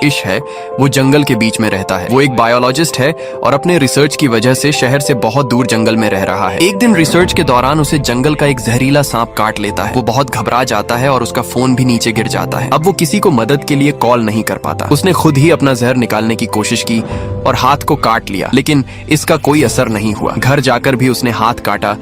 इश है वो जंगल के बीच में रहता है। वो एक बायोलॉजिस्ट है और अपने रिसर्च की वजह से शहर से बहुत दूर जंगल में रह रहा है। एक दिन रिसर्च के दौरान उसे जंगल का एक जहरीला सांप काट लेता है। वो बहुत घबरा जाता है और उसका फोन भी नीचे गिर जाता है। अब वो किसी को मदद के लिए कॉल नहीं कर पाता। उसने खुद ही अपना जहर निकालने की कोशिश की और हाथ को काट लिया, लेकिन इसका कोई असर नहीं हुआ। घर जाकर भी उसने हाथ काटा,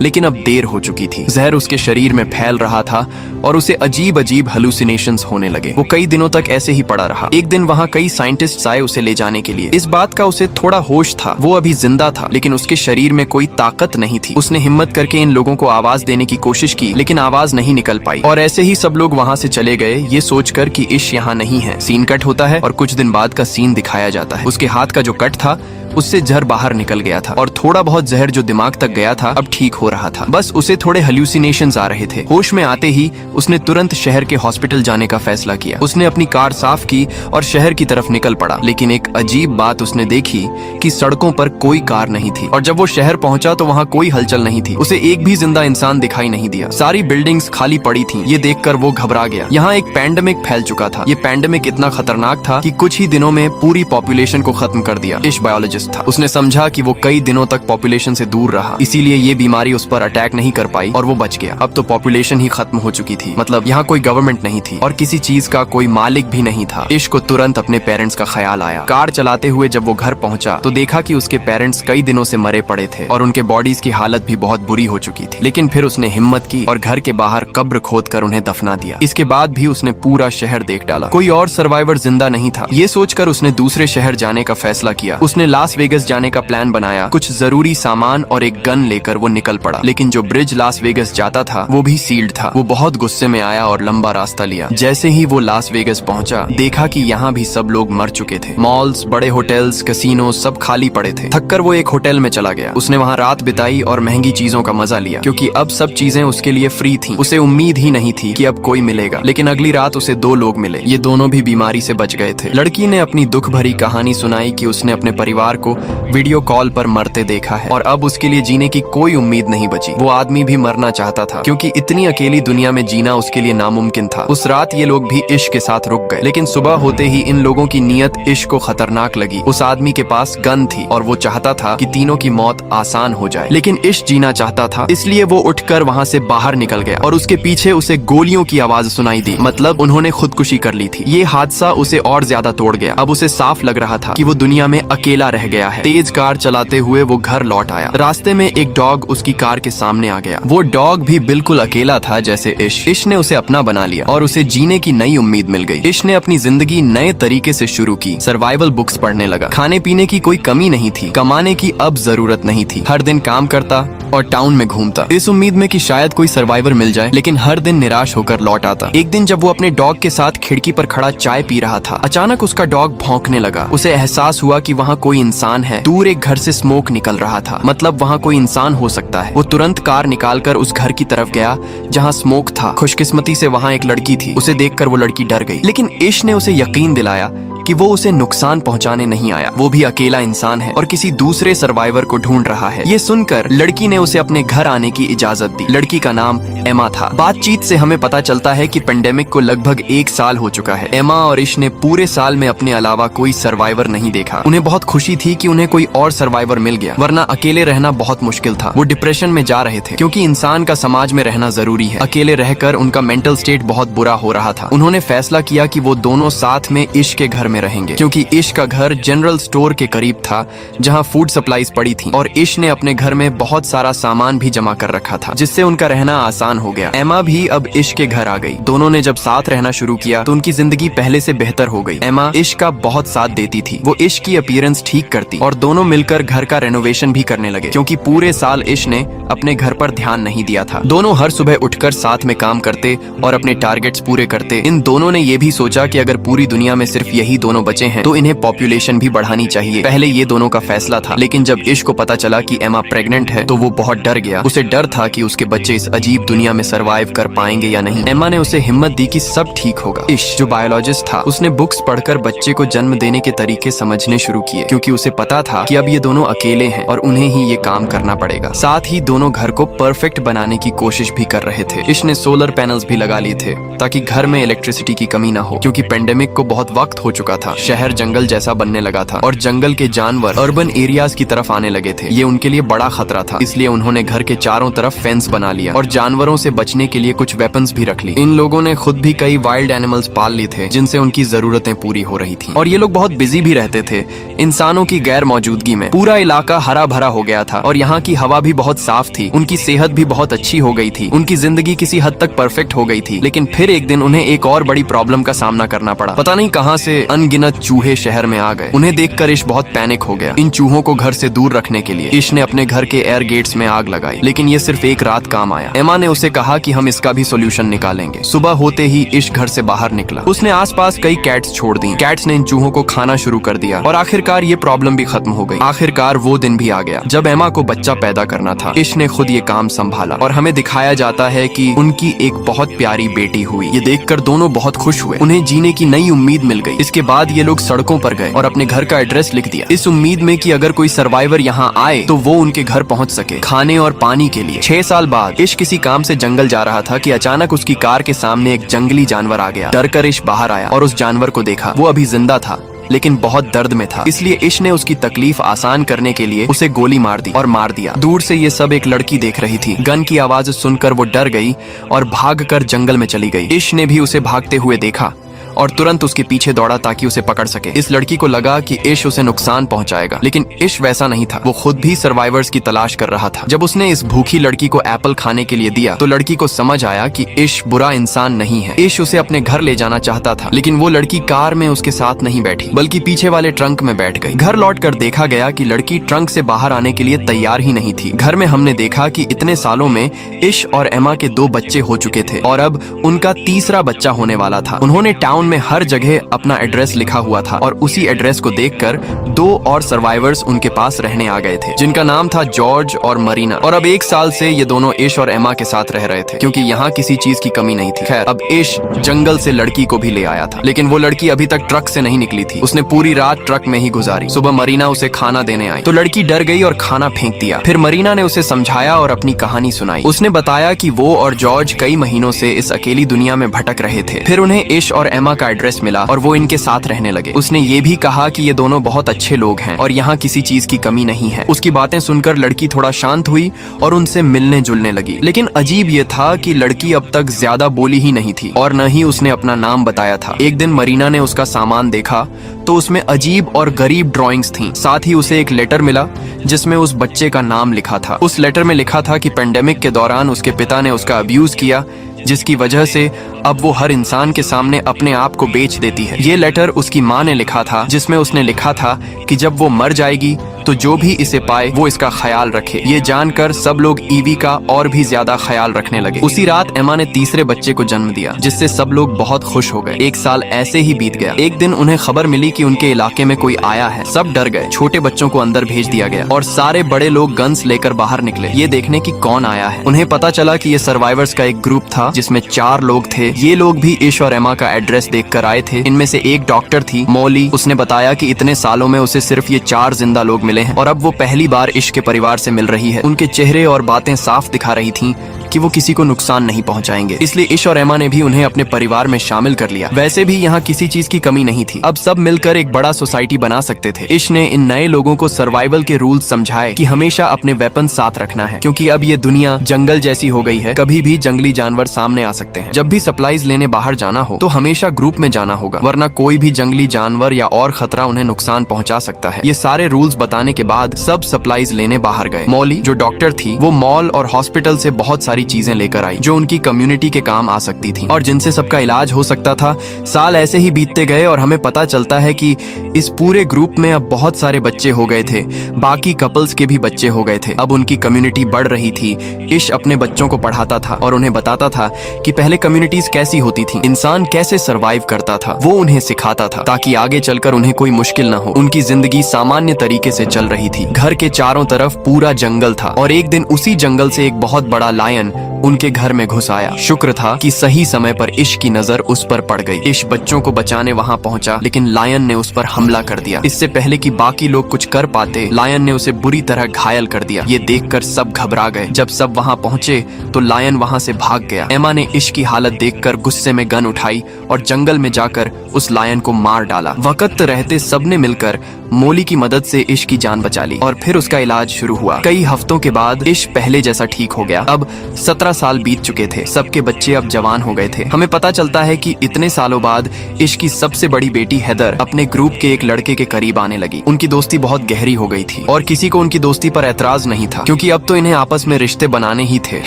लेकिन अब देर हो चुकी थी। जहर उसके शरीर में फैल रहा था और उसे अजीब अजीब हेलुसिनेशंस होने लगे। वो कई दिनों तक ऐसे ही पड़ा रहा। एक दिन वहाँ कई साइंटिस्ट्स आए उसे ले जाने के लिए। इस बात का उसे थोड़ा होश था, वो अभी जिंदा था, लेकिन उसके शरीर में कोई ताकत नहीं थी। उसने हिम्मत करके इन लोगों को आवाज देने की कोशिश की, लेकिन आवाज नहीं निकल पाई। और ऐसे ही सब लोग वहाँ से चले गए, ये सोचकर कि इश यहाँ नहीं है। सीन कट होता है और कुछ दिन बाद का सीन दिखाया जाता है। उसके हाथ का जो कट था उससे जहर बाहर निकल गया था और थोड़ा बहुत जहर जो दिमाग तक गया था अब ठीक हो रहा था। बस उसे थोड़े हेल्यूसिनेशंस आ रहे थे। होश में आते ही उसने तुरंत शहर के हॉस्पिटल जाने का फैसला किया। उसने अपनी कार साफ की और शहर की तरफ निकल पड़ा, लेकिन एक अजीब बात उसने देखी कि सड़कों पर कोई कार नहीं थी। और जब वो शहर पहुंचा तो वहाँ कोई हलचल नहीं थी। उसे एक भी जिंदा इंसान दिखाई नहीं दिया। सारी बिल्डिंग्स खाली पड़ी थी। ये देखकर वो घबरा गया। यहाँ एक पैंडेमिक फैल चुका था। ये पैंडेमिक इतना खतरनाक था कि कुछ ही दिनों में पूरी पॉपुलेशन को खत्म कर दिया। इश बायोलॉजिस्ट था। उसने समझा कि वो कई दिनों तक पॉपुलेशन से दूर रहा, इसीलिए ये बीमारी उस पर अटैक नहीं कर पाई और वो बच गया। अब तो पॉपुलेशन ही खत्म हो चुकी थी। मतलब यहाँ कोई गवर्नमेंट नहीं थी और किसी चीज का कोई मालिक भी नहीं था। इश को तुरंत अपने पेरेंट्स का ख्याल आया। कार चलाते हुए जब वो घर पहुंचा तो देखा कि उसके पेरेंट्स कई दिनों से मरे पड़े थे और उनके बॉडीज की हालत भी बहुत बुरी हो चुकी थी। लेकिन फिर उसने हिम्मत की और घर के बाहर कब्र खोदकर उन्हें दफना दिया। इसके बाद भी उसने पूरा शहर देख डाला, कोई और सर्वाइवर जिंदा नहीं था। ये सोचकर उसने दूसरे शहर जाने का फैसला किया। उसने लास वेगस जाने का प्लान बनाया। कुछ जरूरी सामान और एक गन लेकर वो निकल पड़ा, लेकिन जो ब्रिज लास वेगस जाता था वो भी सील्ड था। वो बहुत गुस्से में आया और लंबा रास्ता लिया। जैसे ही वो लास वेगस पहुंचा, देखा कि यहाँ भी सब लोग मर चुके थे। मॉल्स, बड़े होटल्स, कैसीनो सब खाली पड़े थे। थककर वो एक होटल में चला गया। उसने वहाँ रात बिताई और महंगी चीजों का मजा लिया, क्योंकि अब सब चीजें उसके लिए फ्री थी। उसे उम्मीद ही नहीं थी कि अब कोई मिलेगा, लेकिन अगली रात उसे दो लोग मिले। ये दोनों भी बीमारी से बच गए थे। लड़की ने अपनी दुख भरी कहानी सुनाई कि उसने अपने परिवार को वीडियो कॉल पर मरते देखा है और अब उसके लिए जीने की कोई उम्मीद नहीं बची। वो आदमी भी मरना चाहता था, क्योंकि इतनी अकेली दुनिया में जीना उसके लिए नामुमकिन था। उस रात ये लोग भी इश्क के साथ रुक गए, लेकिन सुबह होते ही इन लोगों की नीयत इश्क को खतरनाक लगी। उस आदमी के पास गन थी और वो चाहता था कि तीनों की मौत आसान हो जाए, लेकिन इश्क जीना चाहता था, इसलिए वो उठकर वहाँ से बाहर निकल गया और उसके पीछे उसे गोलियों की आवाज सुनाई दी। मतलब उन्होंने खुदकुशी कर ली थी। ये हादसा उसे और ज्यादा तोड़ गया। अब उसे साफ लग रहा था कि वो दुनिया में अकेला रह गया है। तेज कार चलाते हुए वो घर लौट आया। रास्ते में एक डॉग उसकी कार के सामने आ गया। वो डॉग भी बिल्कुल अकेला था जैसे इश। इश ने उसे अपना बना लिया और उसे जीने की नई उम्मीद मिल गई। इश ने अपनी जिंदगी नए तरीके से शुरू की। सर्वाइवल बुक्स पढ़ने लगा। खाने पीने की कोई कमी नहीं थी। कमाने की अब जरूरत नहीं थी। हर दिन काम करता और टाउन में घूमता, इस उम्मीद में कि शायद कोई सर्वाइवर मिल जाए, लेकिन हर दिन निराश होकर लौट आता। एक दिन जब वो अपने डॉग के साथ खिड़की पर खड़ा चाय पी रहा था, अचानक उसका डॉग भौंकने लगा। उसे एहसास हुआ कि वहाँ कोई इंसान है। दूर एक घर से स्मोक निकल रहा था, मतलब वहाँ कोई इंसान हो सकता है। वो तुरंत कार निकालकर उस घर की तरफ गया जहाँ स्मोक था। खुशकिस्मती से वहाँ एक लड़की थी। उसे देखकर वो लड़की डर गई, लेकिन इश ने उसे यकीन दिलाया कि वो उसे नुकसान पहुंचाने नहीं आया। वो भी अकेला इंसान है और किसी दूसरे सर्वाइवर को ढूंढ रहा है। ये सुनकर लड़की ने उसे अपने घर आने की इजाजत दी। लड़की का नाम एमा था। बातचीत से हमें पता चलता है कि पेंडेमिक को लगभग 1 साल हो चुका है। एमा और इश ने पूरे साल में अपने अलावा कोई सर्वाइवर नहीं देखा। उन्हें बहुत खुशी थी कि उन्हें कोई और सर्वाइवर मिल गया, वरना अकेले रहना बहुत मुश्किल था। वो डिप्रेशन में जा रहे थे, क्योंकि इंसान का समाज में रहना जरूरी है। अकेले रहकर उनका मेंटल स्टेट बहुत बुरा हो रहा था। उन्होंने फैसला किया कि वो दोनों साथ में इश के घर में रहेंगे, क्योंकि इश का घर जनरल स्टोर के करीब था जहां फूड सप्लाईज पड़ी थी और इश ने अपने घर में बहुत सारा सामान भी जमा कर रखा था, जिससे उनका रहना आसान हो गया। एमा भी अब इश के घर आ गई। दोनों ने जब साथ रहना शुरू किया तो उनकी जिंदगी पहले से बेहतर हो गई। एमा इश का बहुत साथ देती थी। वो इश की अपीयरेंस ठीक करती और दोनों मिलकर घर का रेनोवेशन भी करने लगे, क्योंकि पूरे साल इश ने अपने घर पर ध्यान नहीं दिया था। दोनों हर सुबह उठकर साथ में काम करते और अपने टारगेट्स पूरे करते। इन दोनों ने ये भी सोचा कि अगर पूरी दुनिया में सिर्फ यही दोनों बचे हैं तो इन्हें पॉपुलेशन भी बढ़ानी चाहिए। पहले ये दोनों का फैसला था, लेकिन जब इश को पता चला कि एमा प्रेग्नेंट है तो वो बहुत डर गया। उसे डर था कि उसके बच्चे इस अजीब दुनिया में सरवाइव कर पाएंगे या नहीं। एमा ने उसे हिम्मत दी कि सब ठीक होगा। इश जो बायोलॉजिस्ट था, उसने बुक्स पढ़कर बच्चे को जन्म देने के तरीके समझने शुरू किए, क्योंकि उसे पता था कि अब ये दोनों अकेले हैं और उन्हें ही ये काम करना पड़ेगा। साथ ही दोनों घर को परफेक्ट बनाने की कोशिश भी कर रहे थे। इश ने सोलर पैनल्स भी लगा लिए थे ताकि घर में इलेक्ट्रिसिटी की कमी ना हो, क्योंकि पेंडेमिक को बहुत वक्त हो चुका चुका था। शहर जंगल जैसा बनने लगा था और जंगल के जानवर अर्बन एरियाज की तरफ आने लगे थे। ये उनके लिए बड़ा खतरा था, इसलिए उन्होंने घर के चारों तरफ फेंस बना लिया और जानवरों से बचने के लिए कुछ वेपन्स भी रख ली। इन लोगों ने खुद भी कई वाइल्ड एनिमल्स पाल लिए थे जिनसे उनकी जरूरतें पूरी हो रही थी। और ये लोग बहुत बिजी भी रहते थे। इंसानों की गैर मौजूदगी में पूरा इलाका हरा भरा हो गया था और यहाँ की हवा भी बहुत साफ थी। उनकी सेहत भी बहुत अच्छी हो गई थी। उनकी जिंदगी किसी हद तक परफेक्ट हो गई थी। लेकिन फिर एक दिन उन्हें एक और बड़ी प्रॉब्लम का सामना करना पड़ा। पता नहीं कहां से अनगिनत चूहे शहर में आ गए। उन्हें देखकर इश बहुत पैनिक हो गया। इन चूहों को घर से दूर रखने के लिए इश ने अपने घर के एयर गेट्स में आग लगाई, लेकिन ये सिर्फ एक रात काम आया। एमा ने उसे कहा कि हम इसका भी सोल्यूशन निकालेंगे। सुबह होते ही इश घर से बाहर निकला। उसने आसपास कई कैट्स छोड़ दी। कैट्स ने इन चूहों को खाना शुरू कर दिया और आखिरकार ये प्रॉब्लम भी खत्म हो गई। आखिरकार वो दिन भी आ गया जब एमा को बच्चा पैदा करना था। इश ने खुद ये काम संभाला और हमें दिखाया जाता है कि उनकी एक बहुत प्यारी बेटी हुई। ये देखकर दोनों बहुत खुश हुए। उन्हें जीने की नई उम्मीद मिल गई। इसके बाद ये लोग सड़कों पर गए और अपने घर का एड्रेस लिख दिया, इस उम्मीद में कि अगर कोई सर्वाइवर यहाँ आए तो वो उनके घर पहुँच सके खाने और पानी के लिए। 6 साल बाद इश किसी काम से जंगल जा रहा था कि अचानक उसकी कार के सामने एक जंगली जानवर आ गया। डरकर इश बाहर आया और उस जानवर को देखा। वो अभी जिंदा था लेकिन बहुत दर्द में था, इसलिए इश ने उसकी तकलीफ आसान करने के लिए उसे गोली मार दी और मार दिया। दूर से ये सब एक लड़की देख रही थी। गन की आवाज सुनकर वो डर गई और भागकर जंगल में चली गई। इश ने भी उसे भागते हुए देखा और तुरंत उसके पीछे दौड़ा ताकि उसे पकड़ सके। इस लड़की को लगा कि इश उसे नुकसान पहुंचाएगा, लेकिन इश वैसा नहीं था। वो खुद भी सर्वाइवर्स की तलाश कर रहा था। जब उसने इस भूखी लड़की को एप्पल खाने के लिए दिया तो लड़की को समझ आया कि इश बुरा इंसान नहीं है। इश उसे अपने घर ले जाना चाहता था, लेकिन वो लड़की कार में उसके साथ नहीं बैठी बल्कि पीछे वाले ट्रंक में बैठ गई। घर लौटकर देखा गया कि लड़की ट्रंक से बाहर आने के लिए तैयार ही नहीं थी। घर में हमने देखा कि इतने सालों में इश और एमा के 2 बच्चे हो चुके थे और अब उनका तीसरा बच्चा होने वाला था। उन्होंने टाउन में हर जगह अपना एड्रेस लिखा हुआ था और उसी एड्रेस को देखकर 2 और सर्वाइवर्स उनके पास रहने आ गए थे जिनका नाम था जॉर्ज और मरीना। और अब 1 साल से ये दोनों इश और एमा के साथ रह रहे थे क्योंकि यहाँ किसी चीज की कमी नहीं थी। खैर, अब इश जंगल से लड़की को भी ले आया था, लेकिन वो लड़की अभी तक ट्रक से नहीं निकली थी। उसने पूरी रात ट्रक में ही गुजारी। सुबह मरीना उसे खाना देने आई तो लड़की डर गई और खाना फेंक दिया। फिर मरीना ने उसे समझाया और अपनी कहानी सुनाई। उसने बताया कि वो और जॉर्ज कई महीनों से इस अकेली दुनिया में भटक रहे थे। फिर उन्हें इश और एमा का एड्रेस मिला और वो इनके साथ रहने लगे। उसने ये भी कहा कि ये दोनों बहुत अच्छे लोग हैं और यहाँ किसी चीज की कमी नहीं है। उसकी बातें सुनकर लड़की थोड़ा शांत हुई और उनसे मिलने जुलने लगी। लेकिन अजीब ये था कि लड़की अब तक ज्यादा बोली ही नहीं थी और न ही उसने अपना नाम बताया था। एक दिन मरीना ने उसका सामान देखा तो उसमें अजीब और गरीब ड्राइंग्स थीं। साथ ही उसे एक लेटर मिला जिसमें उस बच्चे का नाम लिखा था। उस लेटर में लिखा था कि पेंडेमिक के दौरान उसके पिता ने उसका अब्यूज किया, जिसकी वजह से अब वो हर इंसान के सामने अपने आप को बेच देती है। ये लेटर उसकी माँ ने लिखा था जिसमें उसने लिखा था कि जब वो मर जाएगी तो जो भी इसे पाए वो इसका ख्याल रखे। ये जानकर सब लोग ईवी का और भी ज्यादा ख्याल रखने लगे। उसी रात एमा ने तीसरे बच्चे को जन्म दिया जिससे सब लोग बहुत खुश हो गए। 1 साल ऐसे ही बीत गया। एक दिन उन्हें खबर मिली कि उनके इलाके में कोई आया है। सब डर गए। छोटे बच्चों को अंदर भेज दिया गया और सारे बड़े लोग गन्स लेकर बाहर निकले ये देखने की कौन आया है। उन्हें पता चला कि ये सर्वाइवर्स का एक ग्रुप था जिसमें 4 लोग थे। ये लोग भी इश और एमा का एड्रेस देखकर आए थे। इनमें से एक डॉक्टर थी, मौली। उसने बताया कि इतने सालों में उसे सिर्फ ये 4 जिंदा लोग मिले हैं और अब वो पहली बार इश के परिवार से मिल रही है। उनके चेहरे और बातें साफ दिखा रही थीं कि वो किसी को नुकसान नहीं पहुंचाएंगे। इसलिए इश और एमा ने भी उन्हें अपने परिवार में शामिल कर लिया। वैसे भी यहाँ किसी चीज की कमी नहीं थी। अब सब मिलकर एक बड़ा सोसाइटी बना सकते थे। इश ने इन नए लोगों को सर्वाइवल के रूल्स समझाए कि हमेशा अपने वेपन साथ रखना है क्योंकि अब ये दुनिया जंगल जैसी हो गई है। कभी भी जंगली जानवर सामने आ सकते हैं। जब भी सप्लाईज लेने बाहर जाना हो तो हमेशा ग्रुप में जाना होगा, वरना कोई भी जंगली जानवर या और खतरा उन्हें नुकसान पहुंचा सकता है। ये सारे रूल्स बताने के बाद सब सप्लाईज लेने बाहर गए। मौली जो डॉक्टर थी वो मॉल और हॉस्पिटल से बहुत सारी चीजें लेकर आई जो उनकी कम्युनिटी के काम आ सकती थी और जिनसे सबका इलाज हो सकता था। साल ऐसे ही बीतते गए और हमें पता चलता है कि इस पूरे ग्रुप में अब बहुत सारे बच्चे हो गए थे। बाकी कपल्स के भी बच्चे हो गए थे। अब उनकी कम्युनिटी बढ़ रही थी। इश अपने बच्चों को पढ़ाता था और उन्हें बताता था कि पहले कम्युनिटीज कैसी होती थी, इंसान कैसे सरवाइव करता था। वो उन्हें सिखाता था ताकि आगे चलकर उन्हें कोई मुश्किल न हो। उनकी जिंदगी सामान्य तरीके से चल रही थी। घर के चारों तरफ पूरा जंगल था और एक दिन उसी जंगल से एक बहुत बड़ा लायन उनके घर में घुस आया। शुक्र था कि सही समय पर इश की नजर उस पर पड़ गई। इश बच्चों को बचाने वहां पहुंचा, लेकिन लायन ने उस पर हमला कर दिया। इससे पहले कि बाकी लोग कुछ कर पाते, लायन ने उसे बुरी तरह घायल कर दिया। ये देखकर सब घबरा गए। जब सब वहां पहुंचे तो लायन वहां से भाग गया। एमा ने इश की हालत देखकर देखकर गुस्से में गन उठाई और जंगल में जाकर उस लायन को मार डाला। वक्त रहते सबने मिलकर मोली की मदद से इश की जान बचा ली और फिर उसका इलाज शुरू हुआ। कई हफ्तों के बाद इश पहले जैसा ठीक हो गया। अब 17 साल बीत चुके थे। सबके बच्चे अब जवान हो गए थे। हमें पता चलता है कि इतने सालों बाद इश की सबसे बड़ी बेटी हैदर अपने ग्रुप के एक लड़के के करीब आने लगी। उनकी दोस्ती बहुत गहरी हो गई थी और किसी को उनकी दोस्ती पर ऐतराज नहीं था, क्योंकि अब तो इन्हें आपस में रिश्ते बनाने ही थे।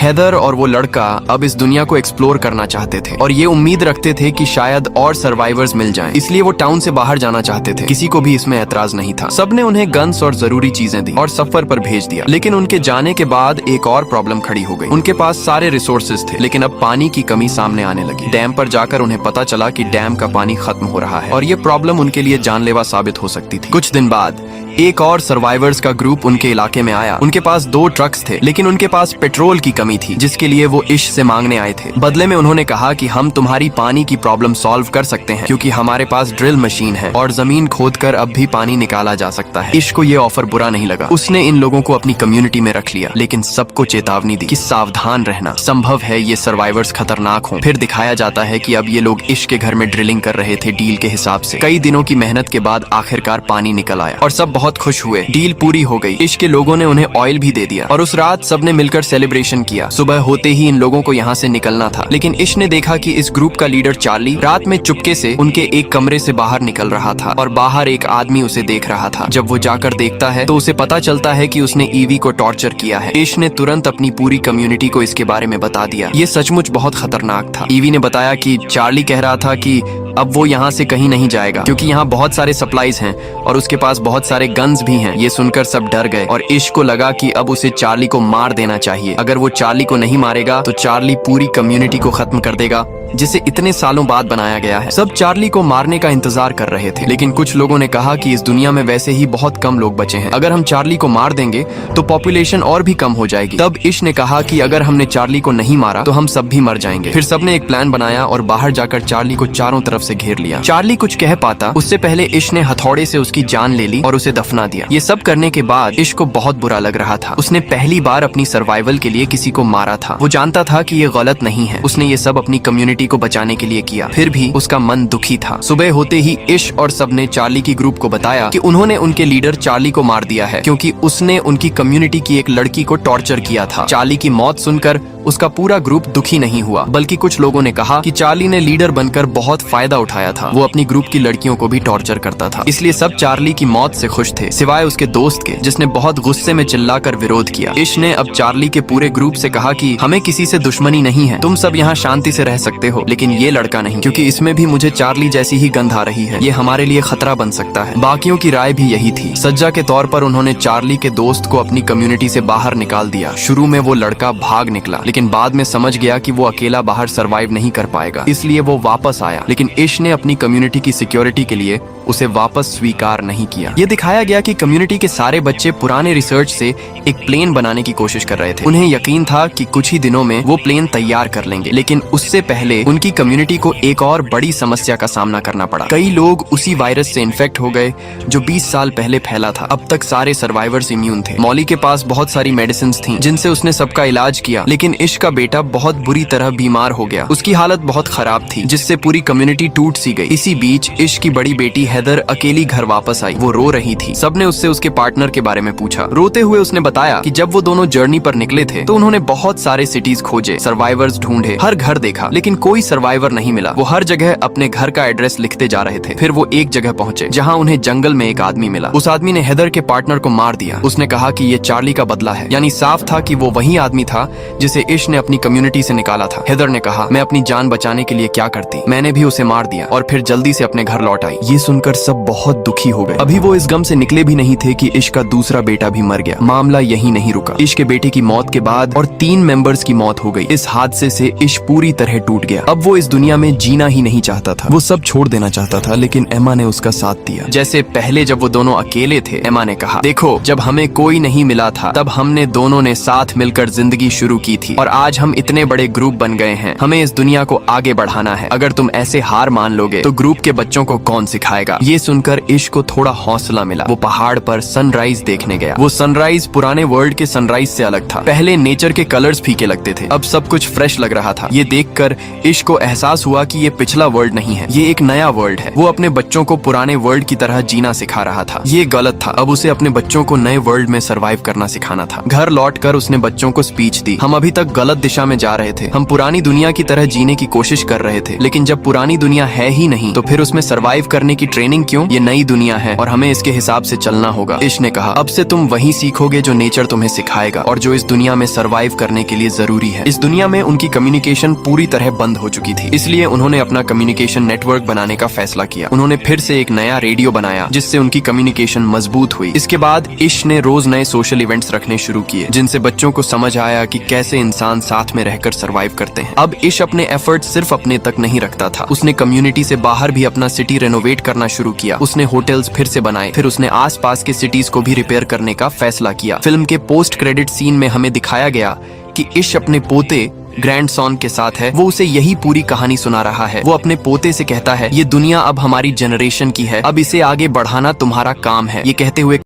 हैदर और वो लड़का अब इस दुनिया को एक्सप्लोर करना चाहते थे और ये उम्मीद रखते थे कि शायद और सर्वाइवर्स मिल जाएं। इसलिए वो टाउन से बाहर जाना चाहते थे। किसी को भी इसमें ऐतराज नहीं था। सबने उन्हें गन्स और जरूरी चीजें दी और सफर पर भेज दिया। लेकिन उनके जाने के बाद एक और प्रॉब्लम खड़ी हो गई। उनके पास सारे रिसोर्सेज थे, लेकिन अब पानी की कमी सामने आने लगी। डैम पर जाकर उन्हें पता चला कि डैम का पानी खत्म हो रहा है और ये प्रॉब्लम उनके लिए जानलेवा साबित हो सकती थी। कुछ दिन बाद एक और सर्वाइवर्स का ग्रुप उनके इलाके में आया। उनके पास 2 ट्रक्स थे, लेकिन उनके पास पेट्रोल की कमी थी, जिसके लिए वो इश से मांगने आए थे। बदले में उन्होंने कहा कि हम तुम्हारी पानी की प्रॉब्लम सॉल्व कर सकते हैं, क्योंकि हमारे पास ड्रिल मशीन है और जमीन खोदकर अब भी पानी निकाला जा सकता है। इश को ये ऑफर बुरा नहीं लगा। उसने इन लोगों को अपनी कम्युनिटी में रख लिया, लेकिन सबको चेतावनी दी कि सावधान रहना, संभव है ये सर्वाइवर्स खतरनाक हों। फिर दिखाया जाता है कि अब ये लोग इश के घर में ड्रिलिंग कर रहे थे डील के हिसाब से। कई दिनों की मेहनत के बाद आखिरकार पानी निकल आया और सब बहुत खुश हुए। डील पूरी हो गई। इश के लोगों ने उन्हें ऑयल भी दे दिया और उस रात सबने मिलकर सेलिब्रेशन किया। सुबह होते ही इन लोगों को यहाँ से निकलना था, लेकिन इश ने देखा कि इस ग्रुप का लीडर चार्ली रात में चुपके से उनके एक कमरे से बाहर निकल रहा था और बाहर एक आदमी उसे देख रहा था। जब वो जाकर देखता है तो उसे पता चलता है कि उसने ईवी को टॉर्चर किया है। इश ने तुरंत अपनी पूरी कम्युनिटी को इसके बारे में बता दिया। ये सचमुच बहुत खतरनाक था। ईवी ने बताया कि चार्ली कह रहा था कि अब वो यहाँ से कहीं नहीं जाएगा, क्योंकि यहाँ बहुत सारे सप्लाईज हैं और उसके पास बहुत सारे गन्स भी हैं। ये सुनकर सब डर गए और इश को लगा कि अब उसे चार्ली को मार देना चाहिए। अगर वो चार्ली को नहीं मारेगा तो चार्ली पूरी कम्युनिटी को खत्म कर देगा, जिसे इतने सालों बाद बनाया गया है। सब चार्ली को मारने का इंतजार कर रहे थे, लेकिन कुछ लोगों ने कहा कि इस दुनिया में वैसे ही बहुत कम लोग बचे हैं। अगर हम चार्ली को मार देंगे तो पॉपुलेशन और भी कम हो जाएगी। तब इश ने कहा कि अगर हमने चार्ली को नहीं मारा तो हम सब भी मर जाएंगे। फिर सबने एक प्लान बनाया और बाहर जाकर चार्ली को चारों तरफ से घेर लिया। चार्ली कुछ कह पाता उससे पहले इश ने हथौड़े से उसकी जान ले ली और उसे दफना दिया। ये सब करने के बाद इश को बहुत बुरा लग रहा था। उसने पहली बार अपनी सर्वाइवल के लिए किसी को मारा था। वो जानता था कि ये गलत नहीं है। उसने ये सब अपनी कम्युनिटी को बचाने के लिए किया। फिर भी उसका मन दुखी था। सुबह होते ही इश और सबने चार्ली की ग्रुप को बताया कि उन्होंने उनके लीडर चार्ली को मार दिया है, क्योंकि उसने उनकी कम्युनिटी की एक लड़की को टॉर्चर किया था। चार्ली की मौत सुनकर उसका पूरा ग्रुप दुखी नहीं हुआ, बल्कि कुछ लोगों ने कहा कि चार्ली ने लीडर बनकर बहुत फायदा उठाया था। वो अपनी ग्रुप की लड़कियों को भी टॉर्चर करता था, इसलिए सब चार्ली की मौत से खुश थे, सिवाय उसके दोस्त के, जिसने बहुत गुस्से में चिल्लाकर विरोध किया। इश ने अब चार्ली के पूरे ग्रुप से कहा कि हमें किसी से दुश्मनी नहीं है, तुम सब यहाँ शांति से रह सकते हो, लेकिन ये लड़का नहीं, क्योंकि इसमें भी मुझे चार्ली जैसी ही गंध आ रही है। ये हमारे लिए खतरा बन सकता है। बाकियों की राय भी यही थी। सज्जा के तौर पर उन्होंने चार्ली के दोस्त को अपनी कम्युनिटी से बाहर निकाल दिया। शुरू में वो लड़का भाग निकला, लेकिन बाद में समझ गया कि वो अकेला बाहर सरवाइव नहीं कर पाएगा, इसलिए वो वापस आया। लेकिन इश ने अपनी कम्युनिटी की सिक्योरिटी के लिए उसे वापस स्वीकार नहीं किया। ये दिखाया गया कि कम्युनिटी के सारे बच्चे पुराने रिसर्च से एक प्लेन बनाने की कोशिश कर रहे थे। उन्हें यकीन था कि कुछ ही दिनों में वो प्लेन तैयार कर लेंगे, लेकिन उससे पहले उनकी कम्युनिटी को एक और बड़ी समस्या का सामना करना पड़ा। कई लोग उसी वायरस से इन्फेक्ट हो गए जो 20 साल पहले फैला था। अब तक सारे सर्वाइवर्स इम्यून थे। मौली के पास बहुत सारी मेडिसिन थी जिनसे उसने सबका इलाज किया, लेकिन इश का बेटा बहुत बुरी तरह बीमार हो गया। उसकी हालत बहुत खराब थी, जिससे पूरी कम्युनिटी टूट सी गई। इसी बीच इश की बड़ी बेटी हैदर अकेली घर वापस आई। वो रो रही थी। सबने उससे उसके पार्टनर के बारे में पूछा। रोते हुए उसने बताया कि जब वो दोनों जर्नी पर निकले थे तो उन्होंने बहुत सारे सिटीज खोजे, सर्वाइवर्स ढूंढे, हर घर देखा, लेकिन कोई सर्वाइवर नहीं मिला। वो हर जगह अपने घर का एड्रेस लिखते जा रहे थे। फिर वो एक जगह पहुंचे जहां उन्हें जंगल में एक आदमी मिला। उस आदमी ने हैदर के पार्टनर को मार दिया। उसने कहा कि ये चार्ली का बदला है, यानी साफ था कि वो वही आदमी था जिसे इश ने अपनी कम्युनिटी से निकाला था। हैदर ने कहा, मैं अपनी जान बचाने के लिए क्या करती, मैंने भी उसे मार दिया और फिर जल्दी से अपने घर लौट आई। ये सुनकर सब बहुत दुखी हो गए। अभी वो इस गम से निकले भी नहीं थे कि इश का दूसरा बेटा भी मर गया। मामला यही नहीं रुका। इश के बेटे की मौत के बाद और 3 मेंबर्स की मौत हो गई। इस हादसे से इश पूरी तरह टूट गया। अब वो इस दुनिया में जीना ही नहीं चाहता था। वो सब छोड़ देना चाहता था, लेकिन एमा ने उसका साथ दिया। जैसे पहले जब वो दोनों अकेले थे, एमा ने कहा, देखो जब हमें कोई नहीं मिला था तब हमने दोनों ने साथ मिलकर जिंदगी शुरू की थी। थी और आज हम इतने बड़े ग्रुप बन गए हैं। हमें इस दुनिया को आगे बढ़ाना है। अगर तुम ऐसे हार मान लोगे तो ग्रुप के बच्चों को कौन सिखाएगा। ये सुनकर इश को थोड़ा हौसला मिला। वो पहाड़ पर सनराइज देखने गया। वो सनराइज पुराने वर्ल्ड के सनराइज से अलग था। पहले नेचर के कलर्स फीके लगते थे, अब सब कुछ फ्रेश लग रहा था। ये देखकर इश को एहसास हुआ कि ये पिछला वर्ल्ड नहीं है, ये एक नया वर्ल्ड है। वो अपने बच्चों को पुराने वर्ल्ड की तरह जीना सिखा रहा था। ये गलत था। अब उसे अपने बच्चों को नए वर्ल्ड में सरवाइव करना सिखाना था। घर लौटकर उसने बच्चों को स्पीच दी। हम अभी तक गलत दिशा में जा रहे थे। हम पुरानी दुनिया की तरह जीने की कोशिश कर रहे थे, लेकिन जब पुरानी दुनिया है ही नहीं तो फिर उसमें सरवाइव करने की ट्रेनिंग क्यों। ये नई दुनिया है और हमें इसके हिसाब से चलना होगा। इश ने कहा, अब से तुम वही सीखोगे जो नेचर तुम्हें सिखाएगा और जो इस दुनिया में सरवाइव करने के लिए जरूरी है। इस दुनिया में उनकी कम्युनिकेशन पूरी तरह बंद हो चुकी थी, इसलिए उन्होंने अपना कम्युनिकेशन नेटवर्क बनाने का फैसला किया। उन्होंने फिर से एक नया रेडियो बनाया जिससे उनकी कम्युनिकेशन मजबूत हुई। इसके बाद इश ने रोज नए सोशल इवेंट्स रखने शुरू किए जिनसे बच्चों को समझ आया कि कैसे इंसान साथ में रहकर सरवाइव करते हैं। अब इश अपने एफर्ट सिर्फ अपने तक नहीं रखता था। उसने कम्युनिटी से बाहर भी अपना सिटी रेनोवेट करना शुरू किया। उसने होटल्स फिर से बनाए, फिर उसने आसपास के सिटीज को भी रिपेयर करने का फैसला किया। फिल्म के पोस्ट क्रेडिट सीन में हमें दिखाया गया कि इश अपने पोते ग्रैंडसन के साथ है। वो उसे यही पूरी कहानी सुना रहा है। वो अपने पोते से कहता है, ये दुनिया अब हमारी जनरेशन की है, अब इसे आगे बढ़ाना तुम्हारा काम है। ये कहते हुए